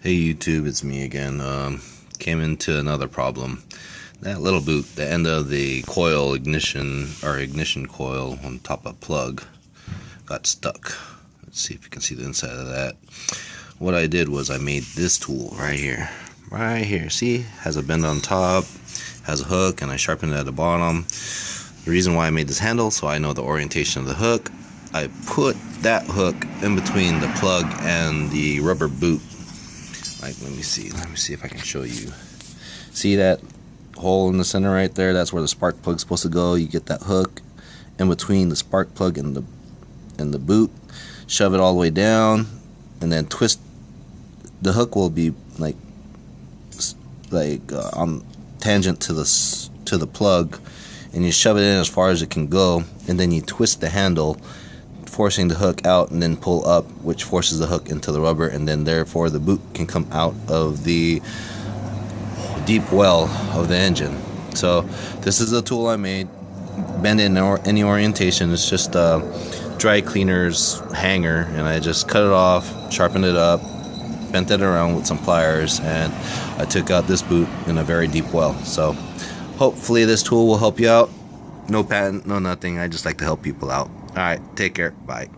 Hey YouTube, it's me again. Came into another problem. That little boot, the end of the coil ignition coil on top of plug got stuck. Let's see if you can see the inside of that. What I did was I made this tool right here. Right here. See? Has a bend on top, has a hook, and I sharpened it at the bottom. The reason why I made this handle, so I know the orientation of the hook. I put that hook in between the plug and the rubber boot. Like, let me see if I can show you. See that hole in the center right there? That's where the spark plug's supposed to go. You get that hook in between the spark plug and the boot. Shove it all the way down, and then twist. The hook will be like on tangent to the plug, and you shove it in as far as it can go, and then you twist the handle, forcing the hook out, and then pull up, which forces the hook into the rubber, and then therefore the boot can come out of the deep well of the engine. So this is a tool I made. Bend in any orientation. It's just a dry cleaner's hanger, and I just cut it off, sharpened it up, bent it around with some pliers, and I took out this boot in a very deep well. So hopefully this tool will help you out. No patent, no nothing. I just like to help people out. Alright, take care. Bye.